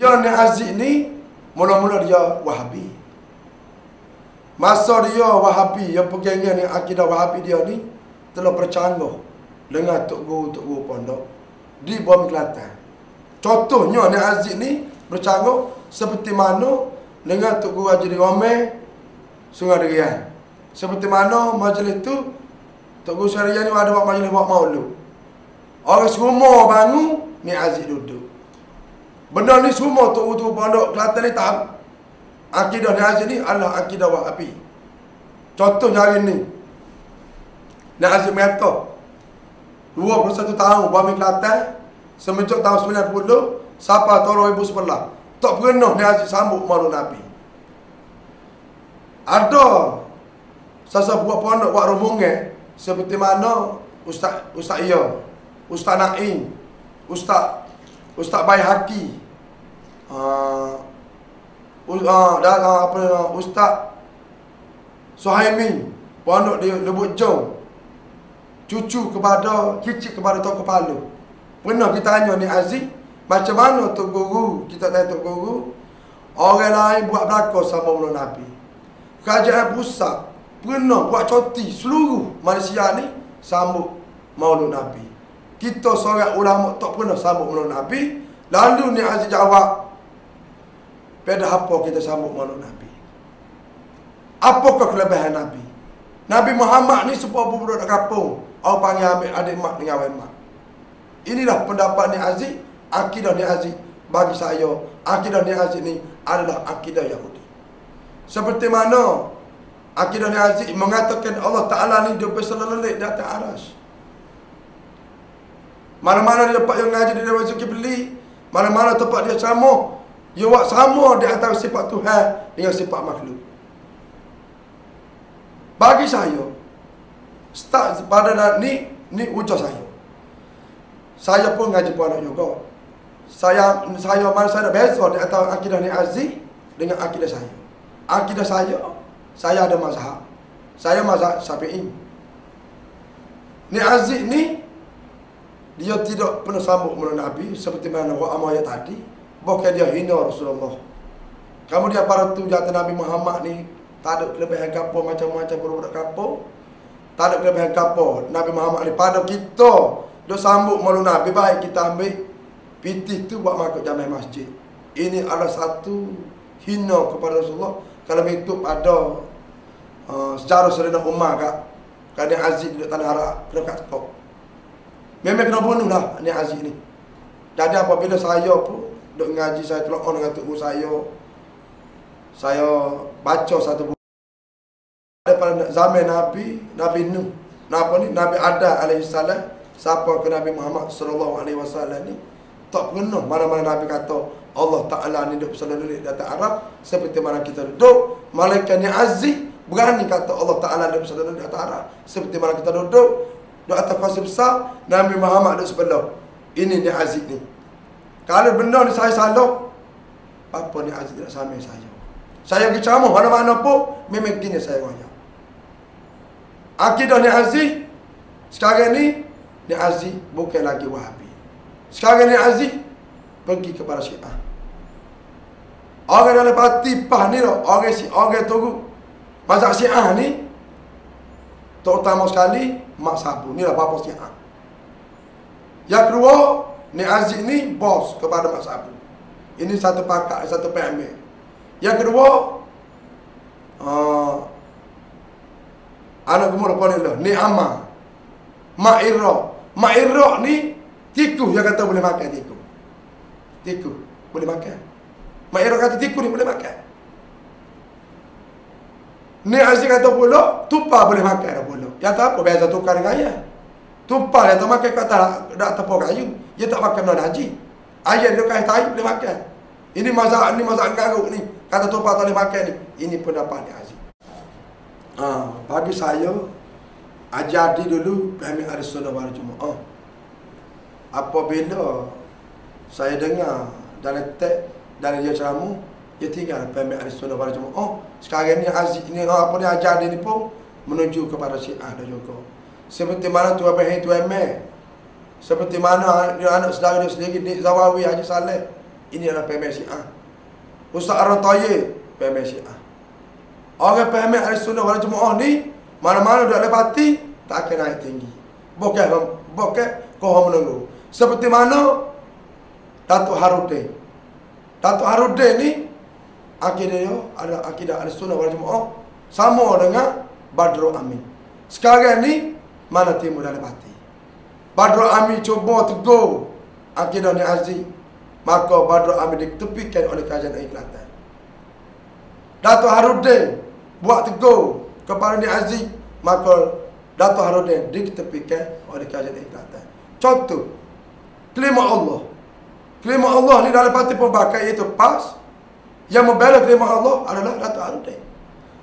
Dia ni Aziz ni mula-mula dia Wahabi. Masa dia Wahabi, yang pegangan ni akidah Wahabi dia ni telah bercanggah dengan tok guru pondok di Bumi Kelantan. Contohnya ni Aziz ni bercanggah seperti mana dengan tok guru Haji Romel Sungai Derian. Seperti mana majlis tu tok guru Syariah ni ada buat majlis buat maulud. Orang semua bangun ni Aziz duduk. Benda ni semua tok guru pondok Kelantan ni tahu. Akidah ni Aziz ni adalah akidah Wahabi. Contohnya hari ni ni Aziz mengata 21 tahun Bumi Kelantan semenjak tahun 90 sampai tahun 2011 tak pernah ni Aziz sambut maulud Nabi. Ada sasa buat pondok buat rombongan seperti mana Ustaz Iya, Ustaz Naim, Ustaz Baihaqi, Ustaz Suhaimi, pondok di Lebuk Jong, cucu kepada cicit kepada Tok Kepala. Pernah kita tanya ni Aziz, macam mana Tok Guru, kita tanya Tok Guru, orang lain buat belakang sama maulud Nabi. Kerajaan pusat pernah buat cuti seluruh Malaysia ni sambut maulud Nabi. Kita seorang ulama tak pernah sambut maulud Nabi. Lalu ni Aziz jawab, pada apa kita sambut maulud Nabi? Apakah kelebihan Nabi? Nabi Muhammad ni sebuah budak kampung. Orang panggil ambil adik mak dengan awak mak. Inilah pendapat ni Aziz. Akidah ni Aziz bagi saya, akidah ni Aziz ni adalah akidah Yahudi. Seperti mana akidah ni Aziz mengatakan Allah Ta'ala ni dia berselelek di atas aras. Mana-mana dia dapat yang ngaji dia masuk beli, mana-mana tempat dia sama, dia buat sama di atas sifat Tuhan dengan sifat makhluk. Bagi saya, start pada ni ujar saya. Saya pun ngaji puan juga. Saya mana saya beza di atas akidah ni Aziz dengan akidah saya. Akidah saya ada mazhab. Saya mazhab Syafi'i. Ni Aziz ni dia tidak pernah sambut maulud Nabi seperti mana wa amaya tadi. Bahkan dia hina Rasulullah. Kemudian para tu jatuh Nabi Muhammad ni tak ada kelebihan kapal macam-macam budak-budak kapal. Tak ada kelebihan kapal Nabi Muhammad ni. Pada kita dia sambut maulud Nabi, baik kita ambil pitih tu buat makuk jamaah masjid. Ini adalah satu hina kepada Rasulullah. Kalau mengikut pada sejarah Sayyidina Umar kat Kadang Aziz duduk tanah Arab, kena kat tekok. Memang kena bunuh lah ni Aziz ni. Jadi apabila saya pun duduk ngaji, saya telok on dengan tubuh saya baca satu buku daripada zaman Nabi Nuh, Nabi Adam alaihissalam sampai ke Nabi Muhammad sallallahu alaihi wasallam ni, tak pernah mana-mana Nabi kata Allah Ta'ala ni duduk selalu di atas Arab seperti mana kita duduk. Malaikat ni Aziz berani kata Allah Ta'ala duduk selalu di atas Arab seperti mana kita duduk di atas kursi besar. Nabi Muhammad duduk sebelah. Ini ni Aziz ni. Kalau benda ni saya salah, apa ni Aziz tidak sama saya. Saya pergi ceramah mana-mana pun memang gini saya raya. Akidah ni Aziz sekarang ni Aziz bukan lagi Wahabi. Sekarang ni Aziz pergi kepada Syiah. Orang dalam parti PAH ni lah, orang tunggu mazhab Syiah ni terutama sekali Mak Sabu ni lah bapa Syiah. Yang kedua ni Aziz ni bos kepada Mak Sabu. Ini satu pakar, satu PMB. Yang kedua anak gemuk apa ni lah, ni Amma Mak Iraq ni tikus yang kata boleh makan tikus boleh makan. Mak Iraq kata tikus ni boleh makan. Ni Aziz kata pula tupa boleh makan dah pula. Yang tak apa biasa tukar dengan ayah. Tupa yang tak makan kata tak tepuk kayu, dia tak makan benda haji. Ayah dia kata tahi boleh makan. Ini mazhab garuk ni. Kata tupa tak boleh makan ni. Ini pendapat ni Aziz. Bagi saya jadi dulu kami ada Sunnah wal Jamaah. Apabila saya dengar dalam teks dalam dia ceramah, dia tinggal kami ada Sunnah wal Jamaah. Sekarang ni Aziz ni apa ni ajar dia ni pun menuju kepada Syiah dah juga. Seperti mana Tuan Ibrahim, Tuan Meh, seperti mana dia anak saudara dia sendiri Dik Zawawi Haji Saleh, ini adalah PMS Syiah. Ustaz Ar-Tayyib PMS Syiah. Orang PMS Ahlussunnah wal Jamaah ni mana-mana dah lepati tak akan naik tinggi. Bukan kau menunggu. Seperti mana Datuk Harudin. Datuk Harudin ni akidahnya adalah akidah Ahlussunnah wal Jamaah sama dengan Badrul Amin. Sekarang ni mana timur dah lepati. Badrul Amin cuba tegur akidah ni Aziz, maka Badrul Amin ditepikan oleh kajian Kelantan. Datuk Harudin buat tegur kepada ni Aziz, maka Datuk Harudin ditepikan oleh kajian Kelantan. Contoh, kelima Allah. Kelima Allah ni dalam parti pembakar iaitu PAS. Yang membela kelima Allah adalah Datuk Harudin.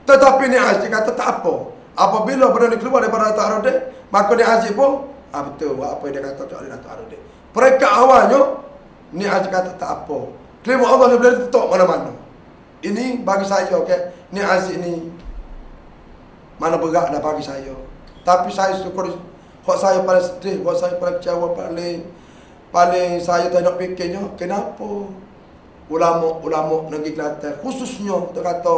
Tetapi ni Aziz kata tak apa. Apabila benda ni keluar daripada Datuk Harudin, maka ni Aziz pun betul apa yang dia kata oleh Datuk Harudin. Mereka awalnya ni Aziz kata tak apa. Kelima Allah ni boleh tutup mana-mana. Ini bagi saya ni Aziz ni mana berat dah bagi saya. Tapi saya syukur, buat saya paling sedih, buat saya paling kecewa, paling saya tak nak fikirnya kenapa ulama-ulama negeri Kelantan khususnya kita kata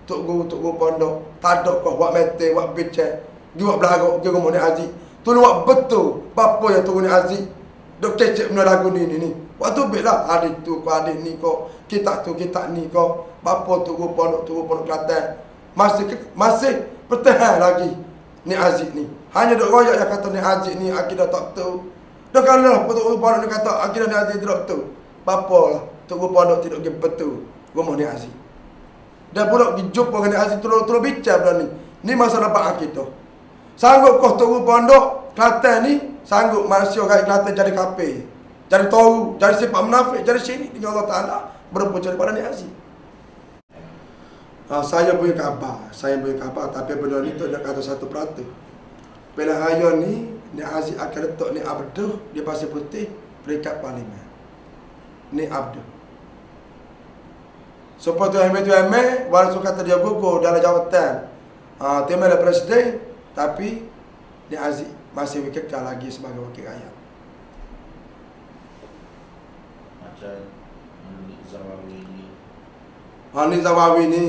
tok guru pondok tak ada kau buat meeting, buat bincang, dia buat belagak dia ngomong ni Aziz. Tolong buat betul apa yang turun ni Aziz. Dok kecek benda lagu ni. Waktu baiklah hari tu kau hari ni kau kita tu kita ni kau bapa turun pondok Kelantan masih bertahan lagi ni Aziz ni. Hanya dok royak yang kata ni Aziz ni akidah tak betul. Dah kalau turun pondok ni kata akidah ni Aziz tidak betul. Bapa lah turun pondok tidak betul. Ngomong ni Aziz. Dah pula pergi jumpa dengan Aziz tolong bincang benda ni. Ni masalah bab akidah. Sanggup kau turun pondok Kelantan ni, sanggup manusia kat Kelantan jadi kafir, jadi tahu, jadi sifat munafik, jadi syirik dengan Allah Ta'ala, berapa daripada ni Aziz. Saya punya khabar, tapi benda ni tu nak kata 1%. Bila raya ni Aziz akan letak ni Abduh di Pasir Putih, peringkat parlimen. Ni Abduh. Supaya tu walaupun kata dia gugur dalam jawatan timbalan presiden, tapi ni Aziz masih kekal lagi sebagai wakil rakyat. Macam Zawawi ni. Ni Zawawi ni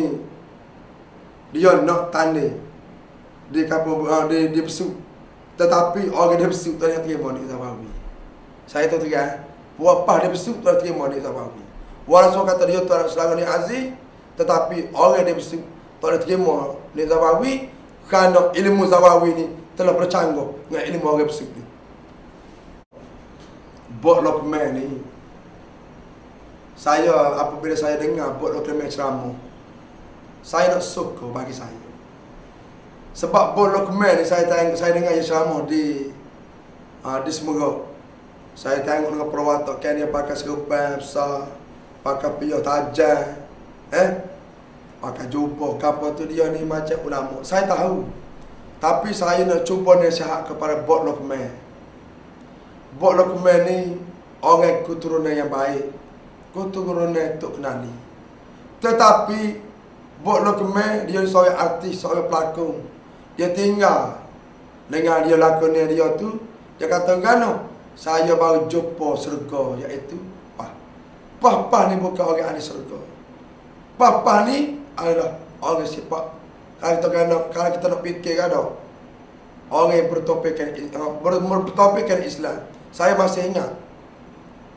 dia nak tanda di kampung di Besut. Tetapi orang dia Besut tak terima ni Zawawi. Saya tahu terang, buat dia Besut tak terima ni Zawawi. Walaupun kata dia tu anak selangor ni Aziz, tetapi orang dia Besut tak terima ni Zawawi kerana ilmu Zawawi ni telah bercanggah dengan ilmu orang Besut ni. Buat Lokman ni, saya apabila saya dengar buat Lokman ceramah, saya nak suka bagi saya. Sebab buat Lokman ni saya dengar dia ceramah di Semeru. Saya tengok dengan perwatakan dia pakai serban besar, pakai piyah tajam, pakai jubah kapal tu dia ni macam ulama. Saya tahu. Tapi saya nak cuba nasihat kepada Bok Lokman. Bok Lokman ni orang keturunan yang baik, keturunan Tok Kenali. Tetapi Bok Lokman dia seorang artis, seorang pelakon. Dia tinggal dengan dia lakonnya dia tu. Dia kata gano, saya baru jumpa syurga, iaitu Pah ni bukan orang ahli syurga. Pah ni adalah orang sifat. Kalau kita nak fikir ada orang yang bertopikkan Islam. Saya masih ingat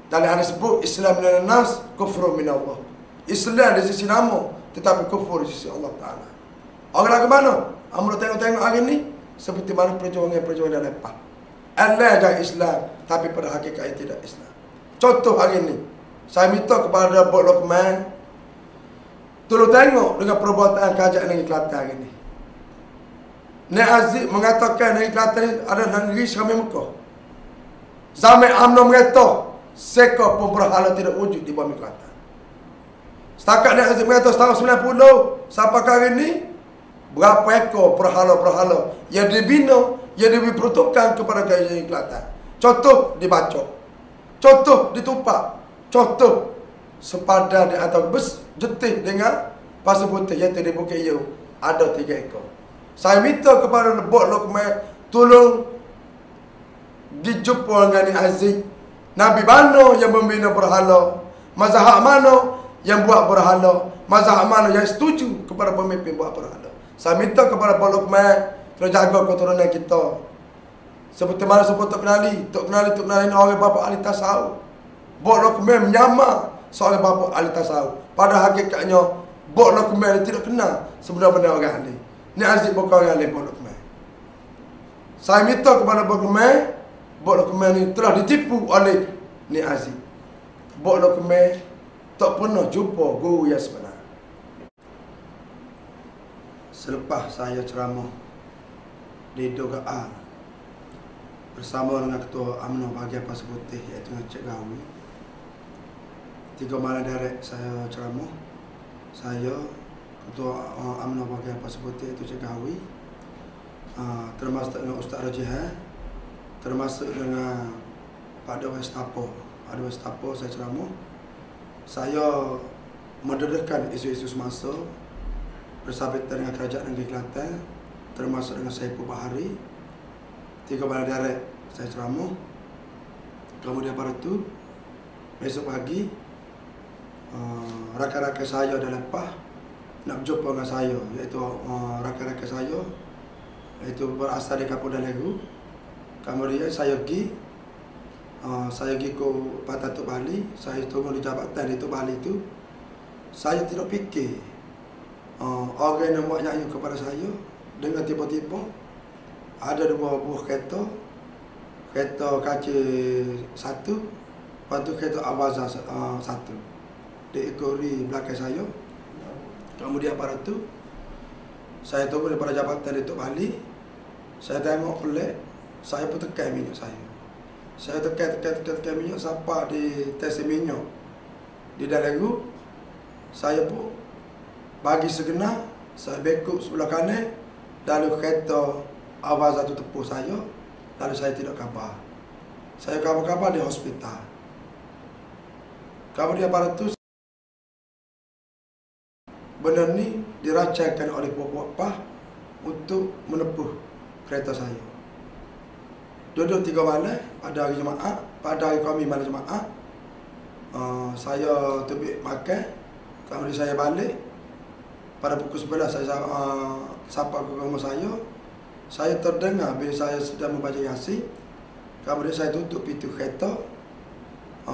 dalam hadis sebut Islam minan nas, kufru min Allah. Islam di sisi nama, tetapi kufur di sisi Allah Ta'ala. Orang lagu mana? Amro tengok hari ni seperti mana perjuangan dan lepas. Allah jaga Islam, tapi pada hakikatnya tidak Islam. Contoh hari ni, saya minta kepada Bok Lokman, tolong tengok dengan perbuatan kerajaan negeri Kelantan hari ni. Nek Aziz mengatakan negeri Kelantan ni adalah negeri Syami Mekah. Zaman UMNO mengatakan seka pun berhala tidak wujud di bumi Kelantan. Setakat Nek Aziz mengatakan tahun 90 sampai hari ni, berapa ekor berhala-berhala yang dibina, yang diperuntukkan kepada kerajaan Kelantan. Contoh dibacok, contoh ditupak, contoh sepadan di atas bus jetih dengan Pasir Putih iaitu di Bukit Yu ada 3 ekor. Saya minta kepada Bok Lokman tolong dijumpa dengan Aziz. Nabi mana yang membina berhala, Mazhab mana yang buat berhala? Mazhab mana yang setuju kepada pemimpin buat berhala? Saya minta kepada Pak Luqman kena jaga keturunan kita. Seperti mana sebut Tok Kenali ni orang bapa ahli tasawuf. Pak Luqman menyamar seorang bapa ahli tasawuf. Pada hakikatnya Pak Luqman tidak kenal sebenar-benar orang ahli. Ni Aziz bukan orang ahli Pak Luqman. Saya minta kepada Pak Luqman ni telah ditipu oleh Ni Aziz. Pak Luqman tak pernah jumpa guru yang sebenar. Selepas saya ceramah di Dogaan bersama dengan Ketua UMNO bahagian Pasir Putih iaitu Encik Gawi, 3 malam direct saya ceramah. Saya, Ketua UMNO bahagian Pasir Putih iaitu Encik Gawi, termasuk dengan Ustaz Rajihan, termasuk dengan Pak Dewan Stapo. Dewan Stapo saya ceramah. Saya mendedahkan isu-isu semasa bersahabatan dengan Kerajaan Negeri Kelantan, termasuk dengan Saiful Bahari. 3 malam direct saya ceramah. Kemudian pada tu besok pagi rakan-rakan saya dah lepas nak berjumpa dengan saya, iaitu rakan-rakan saya iaitu berasal dari Kapolda Legu. Kemudian saya pergi ke Patah Tok Bali. Saya tunggu di jabatan di Tok Bali tu. Saya tidak fikir orang yang buat nyanyi kepada saya. Dengan tiba-tiba ada 2 buah kereta kaca 1, lepas tu kereta Awaza 1 diikori belakang saya. Kemudian pada tu saya tunggu daripada jabatan di Tok Bali. Saya tengok pelik, saya pun tekan minyak saya. Saya tekan minyak sampai di tesi minyak di dalam. Saya pun bagi segenap, saya bekuk sebelah kanan, lalu kereta Awaza tu tepuk saya, lalu saya tidak khabar. Saya khabar-khabar di hospital. Kemudian pada tu benda ni dirancangkan oleh Puak Pah untuk menepuh kereta saya. Duduk 3 malam pada hari Jumaat, pada hari kami malam Jumaat, saya tebik makan. Kemudian saya balik pada pukul 11 saya sampai ke rumah saya. Saya terdengar bila saya sedang membaca Yasin. Kemudian saya tutup pintu kereta.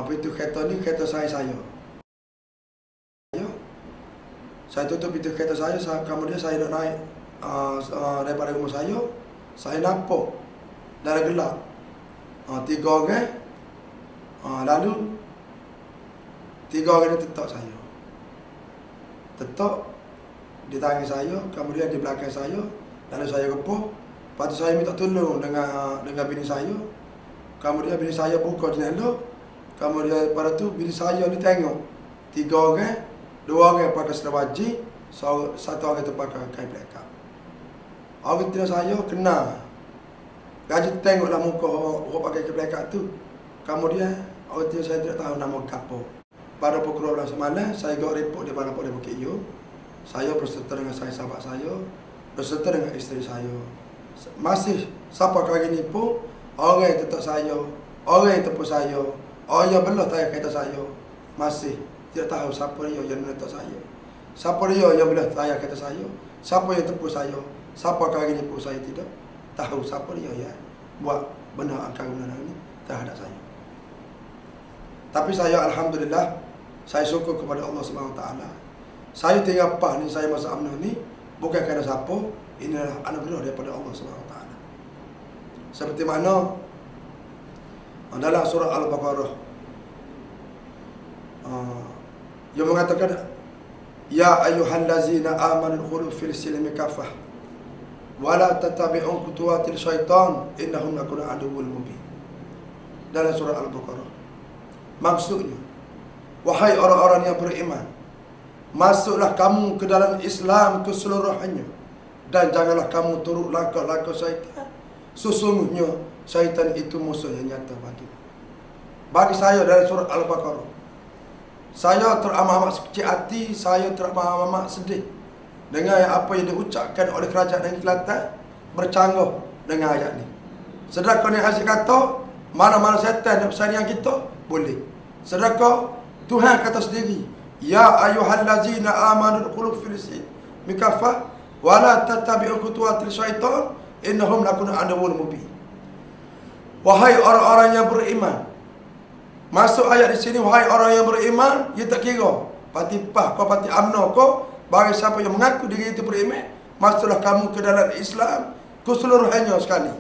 Pintu kereta ni kereta saya. Saya tutup pintu kereta saya. Kemudian saya nak naik daripada rumah saya. Saya nampak dalam gelap 3 orang. Lalu 3 orang ni tetak saya. Tetak di tangan saya, kemudian di belakang saya. Lalu saya repuh. Lepas tu saya minta tolong dengan bini saya. Kemudian bini saya buka jendela. Kemudian pada tu bini saya ni tengok 3 orang, 2 orang pakai selawajik, 1 orang tu pakai kain blackout. Orang tua saya kenal. Gaji tengoklah muka orang pakai kain blackout tu. Kemudian orang tua saya tidak tahu nama kapo. Pada pukul 12 malam saya go report di Balapok di Bukit Yu. Saya berserta dengan sahabat saya, berserta dengan isteri saya. Masih siapa kali ni pun orang yang tetap saya, orang yang tepuk saya, orang yang belah tayar kereta saya, masih tidak tahu siapa dia yang menentang saya, siapa dia yang belah tayar kereta saya, siapa yang tepuk saya, siapa kali ni pun saya tidak tahu siapa dia yang buat benda angkara benar ini terhadap saya. Tapi saya alhamdulillah, saya syukur kepada Allah SWT. Saya tinggal PAH ni, saya masuk UMNO ni bukan kerana siapa, ini adalah anugerah daripada Allah SWT. Seperti mana dalam surah Al-Baqarah yang mengatakan, ya ayyuhallazina amanu khulu fil silmi kafah wa la tattabi'u khutuwatil syaitan innahum lakum aduwwul mubin. Dalam surah Al-Baqarah. Maksudnya, wahai orang-orang yang beriman, masuklah kamu ke dalam Islam keseluruhannya dan janganlah kamu turut langkah-langkah syaitan. Sesungguhnya syaitan itu musuh yang nyata bagimu. Bagi saya dari surah Al-Baqarah, saya teramat-amat kecil hati, saya teramat-amat sedih dengan apa yang diucapkan oleh Kerajaan Negeri Kelantan bercanggah dengan ayat ni. Sedangkan yang Aziz kata, mana-mana syaitan nak persanian kita, boleh. Sedangkan Tuhan kata sendiri, ya ayyuhallazina amanu dkhulu fil silmi kaffah wa la tattabi'u khutuwatil syaitan innahum lakum aduwwun mubin. Wahai orang-orang yang beriman. Masuk ayat di sini, wahai orang yang beriman, dia tak kira parti PAH kau, parti UMNO kau, bagi siapa yang mengaku diri itu beriman, masuklah kamu ke dalam Islam keseluruhannya sekali.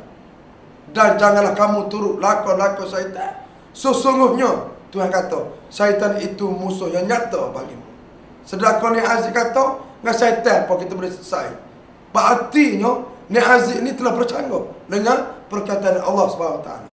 Dan janganlah kamu turut lakon-lakon syaitan. Sesungguhnya Tuhan kata, syaitan itu musuh yang nyata bagimu. Sedangkan Ni Aziz kata, dengan syaitan pun kita boleh selesai. Berartinya Ni Aziz ni telah bercanggah dengan perkataan Allah SWT.